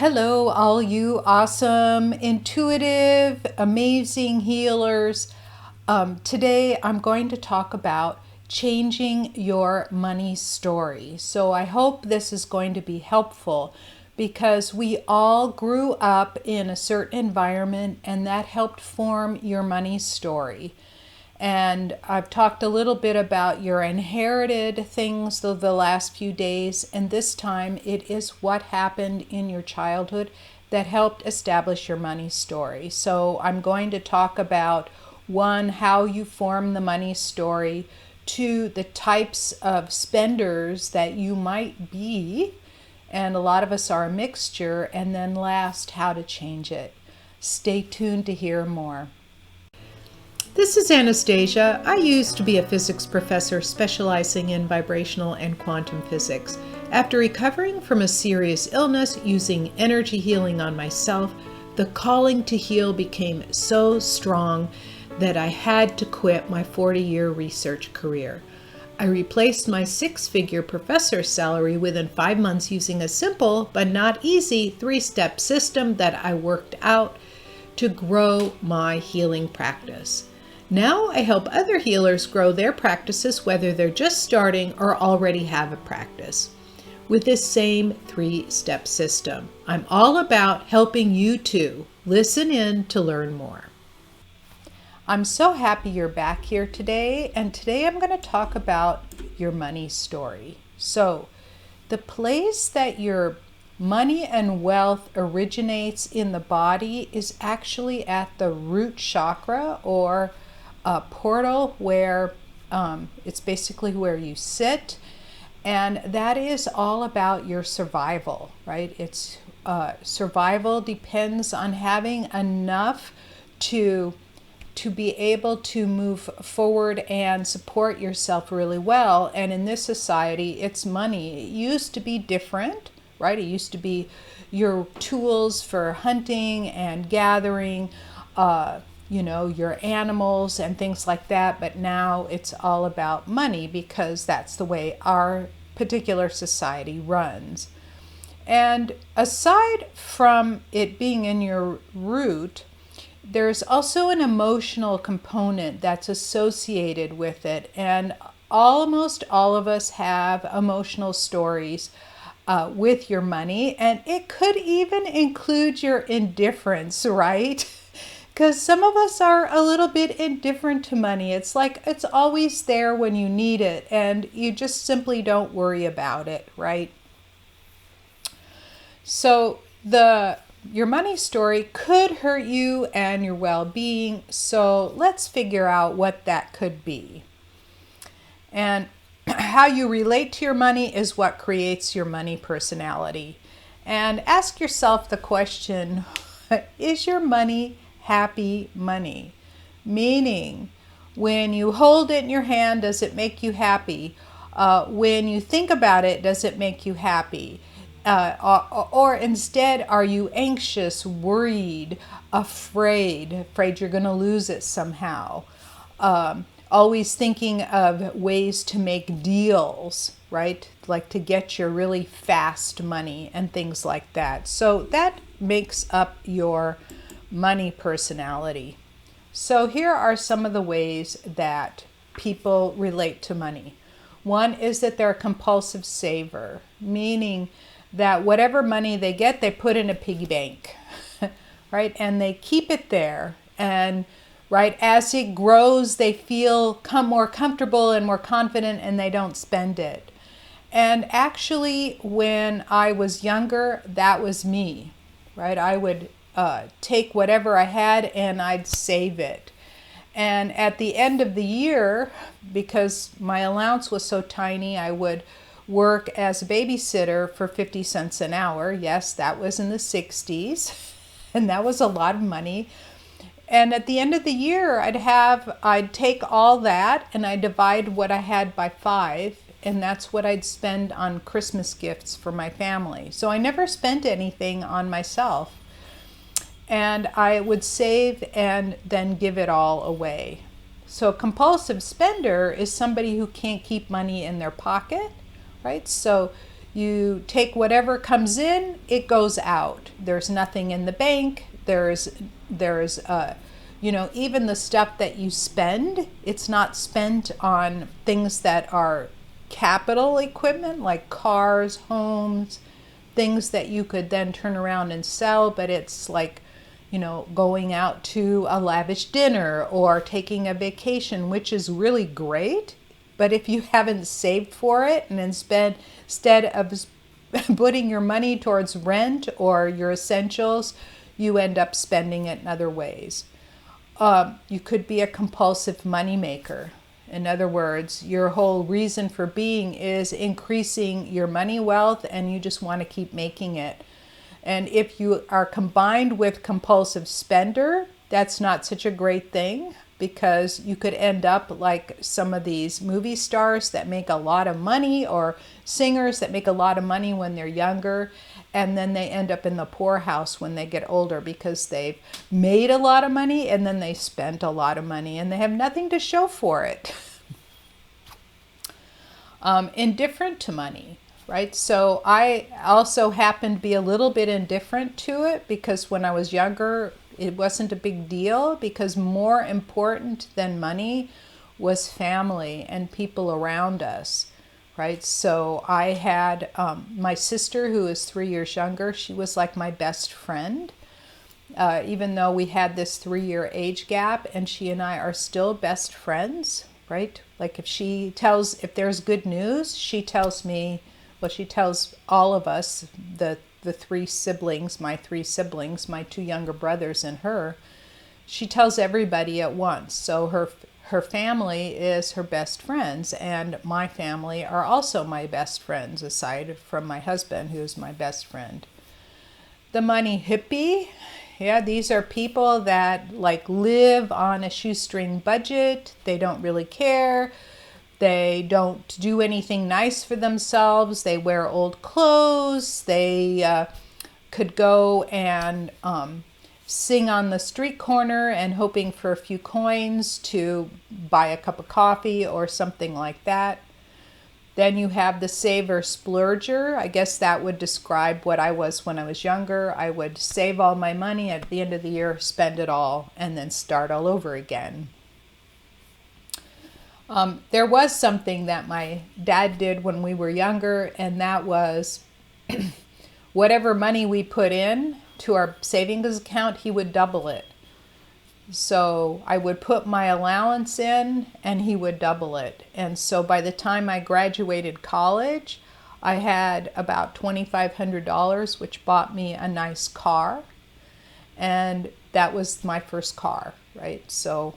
Hello, all you awesome, intuitive, amazing healers. Today I'm going to talk about changing your money story. So I hope this is going to be helpful because we all grew up in a certain environment and that helped form your money story. And I've talked a little bit about your inherited things the last few days, and this time it is what happened in your childhood that helped establish your money story. So I'm going to talk about one, how you form the money story, two, the types of spenders that you might be, and a lot of us are a mixture, and then last, how to change it. Stay tuned to hear more. This is Anastasia. I used to be a physics professor specializing in vibrational and quantum physics. After recovering from a serious illness using energy healing on myself, the calling to heal became so strong that I had to quit my 40-year research career. I replaced my 6-figure professor salary within 5 months using a simple but not easy 3-step system that I worked out to grow my healing practice. Now I help other healers grow their practices, whether they're just starting or already have a practice, with this same 3-step system. I'm all about helping you too. Listen in to learn more. I'm so happy you're back here today, and today I'm going to talk about your money story. So, the place that your money and wealth originates in the body is actually at the root chakra, or a portal where it's basically where you sit, and that is all about your survival, right? It's survival depends on having enough to be able to move forward and support yourself really well. And in this society, it's money. It used to be different, right? It used to be your tools for hunting and gathering, your animals and things like that, but now it's all about money because that's the way our particular society runs. And aside from it being in your root, there's also an emotional component that's associated with it, and almost all of us have emotional stories with your money, and it could even include your indifference, right? Because some of us are a little bit indifferent to money. It's like it's always there when you need it, and you just simply don't worry about it, right? So your money story could hurt you and your well-being, so let's figure out what that could be. And how you relate to your money is what creates your money personality. And ask yourself the question, is your money happy money? Meaning, when you hold it in your hand, does it make you happy? When you think about it, does it make you happy? Or instead, are you anxious, worried, afraid you're going to lose it somehow? Always thinking of ways to make deals, right? Like to get your really fast money and things like that. So that makes up your money personality. So here are some of the ways that people relate to money. One is that they're a compulsive saver, meaning that whatever money they get, they put in a piggy bank, right? And they keep it there. And right as it grows, they feel more comfortable and more confident, and they don't spend it. And actually, when I was younger, that was me, right? I would take whatever I had and I'd save it. And at the end of the year, because my allowance was so tiny, I would work as a babysitter for 50 cents an hour. Yes, that was in the 60s, and that was a lot of money. And at the end of the year, I'd take all that and I'd divide what I had by 5, and that's what I'd spend on Christmas gifts for my family. So I never spent anything on myself. And I would save and then give it all away. So a compulsive spender is somebody who can't keep money in their pocket, right? So You take whatever comes in, it goes out. There's nothing in the bank. There's even the stuff that you spend, it's not spent on things that are capital equipment like cars, homes, things that you could then turn around and sell, but it's like, going out to a lavish dinner or taking a vacation, which is really great. But if you haven't saved for it and instead of putting your money towards rent or your essentials, you end up spending it in other ways. You could be a compulsive moneymaker. In other words, your whole reason for being is increasing your money wealth, and you just want to keep making it. And if you are combined with compulsive spender, that's not such a great thing, because you could end up like some of these movie stars that make a lot of money, or singers that make a lot of money when they're younger, and then they end up in the poorhouse when they get older because they've made a lot of money and then they spent a lot of money and they have nothing to show for it. Indifferent to money, right? So I also happen to be a little bit indifferent to it, because when I was younger, it wasn't a big deal, because more important than money was family and people around us, right? So I had my sister, who is 3 years younger. She was like my best friend, even though we had this 3-year age gap, and she and I are still best friends, right? Like if there's good news, she tells me, well, she tells all of us, the three siblings, my 2 younger brothers and her, she tells everybody at once. So her family is her best friends, and my family are also my best friends, aside from my husband, who's my best friend. The money hippie, yeah, these are people that like live on a shoestring budget. They don't really care. They don't do anything nice for themselves. They wear old clothes. They could go and sing on the street corner and hoping for a few coins to buy a cup of coffee or something like that. Then you have the saver splurger. I guess that would describe what I was when I was younger. I would save all my money at the end of the year, spend it all, and then start all over again. There was something that my dad did when we were younger, and that was whatever money we put in to our savings account, he would double it. So I would put my allowance in and he would double it. And so by the time I graduated college, I had about $2,500, which bought me a nice car. And that was my first car, right? So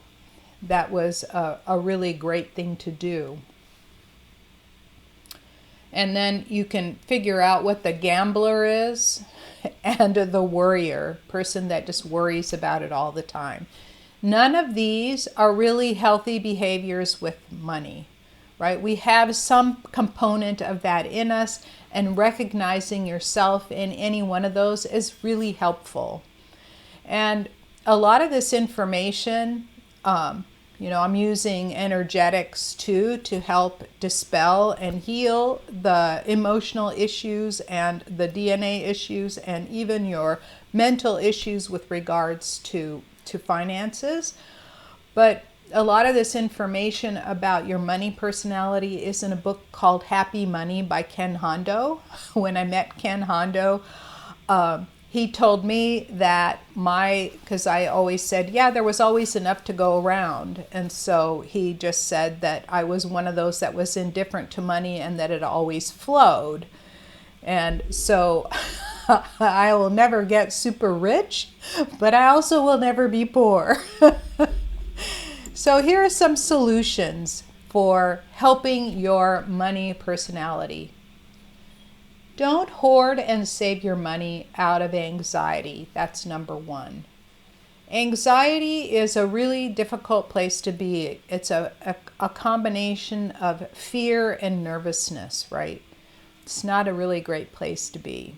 that was a really great thing to do. And then you can figure out what the gambler is and the worrier, person that just worries about it all the time. None of these are really healthy behaviors with money, right? We have some component of that in us, and recognizing yourself in any one of those is really helpful. And a lot of this information, I'm using energetics too to help dispel and heal the emotional issues and the DNA issues and even your mental issues with regards to finances. But a lot of this information about your money personality is in a book called Happy Money by Ken Hondo. When I met Ken Hondo, he told me that because I always said, yeah, there was always enough to go around. And so he just said that I was one of those that was indifferent to money and that it always flowed. And so I will never get super rich, but I also will never be poor. So here are some solutions for helping your money personality. Don't hoard and save your money out of anxiety. That's number one. Anxiety is a really difficult place to be. It's a combination of fear and nervousness, right? It's not a really great place to be.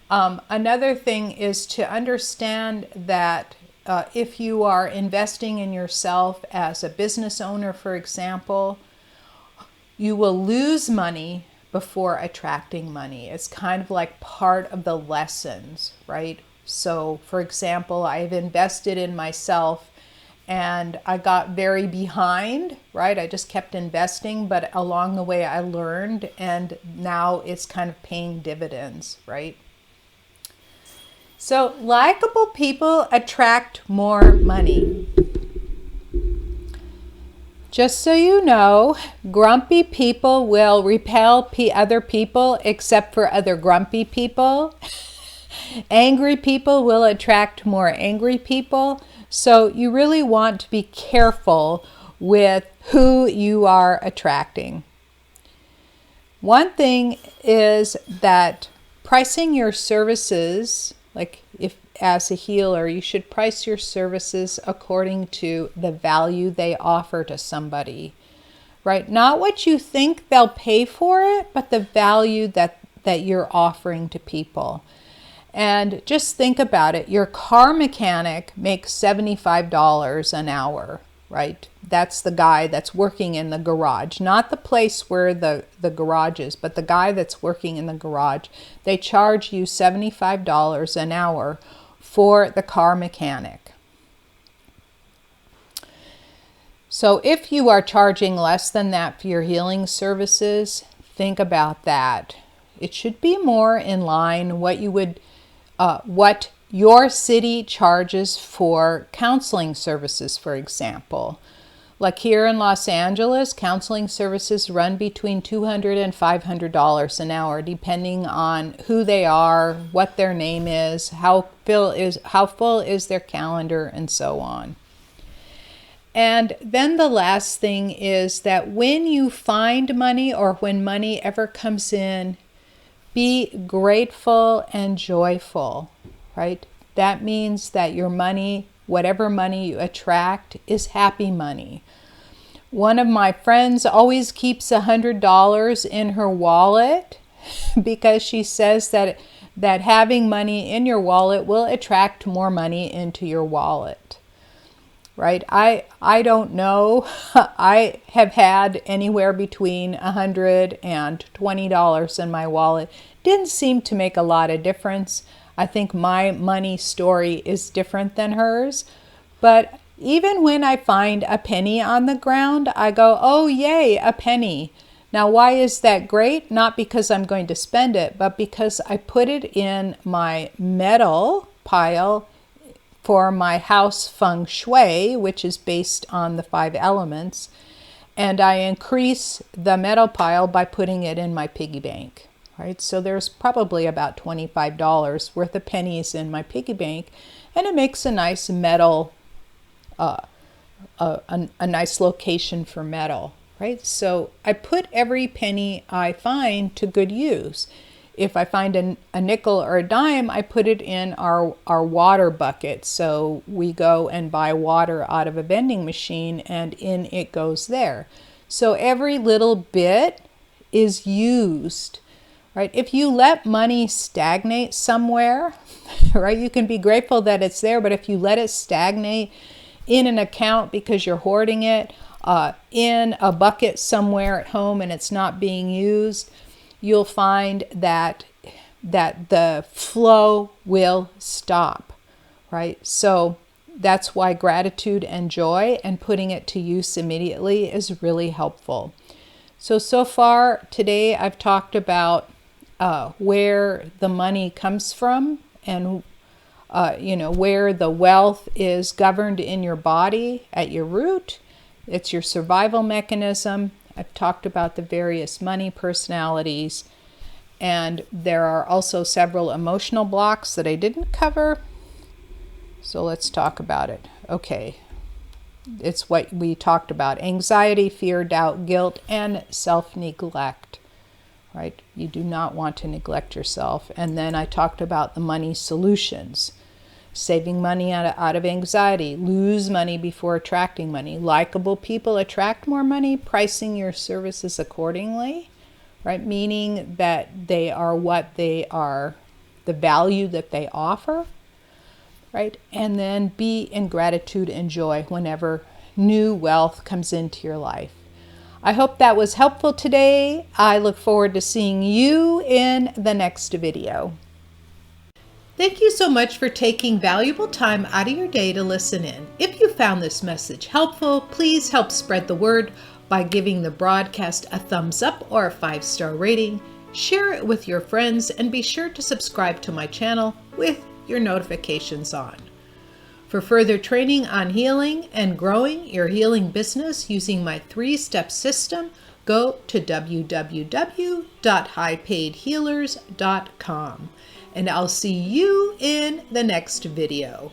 Another thing is to understand that if you are investing in yourself as a business owner, for example, you will lose money, before attracting money. It's kind of like part of the lessons, right? So, for example, I've invested in myself and I got very behind, right? I just kept investing, but along the way I learned, and now it's kind of paying dividends, right? So, likable people attract more money. Just so you know, grumpy people will repel other people except for other grumpy people. Angry people will attract more angry people. So you really want to be careful with who you are attracting. One thing is that pricing your services, like if as a healer, you should price your services according to the value they offer to somebody, right? Not what you think they'll pay for it, but the value that you're offering to people. And just think about it. Your car mechanic makes $75 an hour, right? That's the guy that's working in the garage, not the place where the garage is, but the guy that's working in the garage. They charge you $75 an hour for the car mechanic. So if you are charging less than that for your healing services, think about that. It should be more in line what your city charges for counseling services, for example. Like here in Los Angeles, counseling services run between $200 and $500 an hour, depending on who they are, what their name is, how full is their calendar, and so on. And then the last thing is that when you find money or when money ever comes in, be grateful and joyful, right? That means that your money, whatever money you attract, is happy money. One of my friends always keeps $100 in her wallet because she says that having money in your wallet will attract more money into your wallet, right? I don't know. I have had anywhere between $100 and $20 in my wallet. Didn't seem to make a lot of difference. I think my money story is different than hers. But even when I find a penny on the ground, I go, oh, yay, a penny. Now, why is that great? Not because I'm going to spend it, but because I put it in my metal pile for my house feng shui, which is based on the 5 elements. And I increase the metal pile by putting it in my piggy bank. Right? So there's probably about $25 worth of pennies in my piggy bank, and it makes a nice metal, a nice location for metal, right? So I put every penny I find to good use. If I find a nickel or a dime, I put it in our water bucket. So we go and buy water out of a vending machine, and in it goes there. So every little bit is used. Right? If you let money stagnate somewhere, right, you can be grateful that it's there, but if you let it stagnate in an account because you're hoarding it, in a bucket somewhere at home and it's not being used, you'll find that the flow will stop, right? So that's why gratitude and joy and putting it to use immediately is really helpful. So far today I've talked about where the money comes from and where the wealth is governed in your body at your root. It's your survival mechanism. I've talked about the various money personalities, and there are also several emotional blocks that I didn't cover. So let's talk about it. Okay. It's what we talked about: anxiety, fear, doubt, guilt, and self-neglect. Right? You do not want to neglect yourself. And then I talked about the money solutions: saving money out of anxiety, lose money before attracting money, likable people attract more money, pricing your services accordingly, right? Meaning that they are what they are, the value that they offer, right? And then be in gratitude and joy whenever new wealth comes into your life. I hope that was helpful today. I look forward to seeing you in the next video. Thank you so much for taking valuable time out of your day to listen in. If you found this message helpful, please help spread the word by giving the broadcast a thumbs up or a 5-star rating. Share it with your friends and be sure to subscribe to my channel with your notifications on. For further training on healing and growing your healing business using my 3-step system, go to www.highpaidhealers.com. And I'll see you in the next video.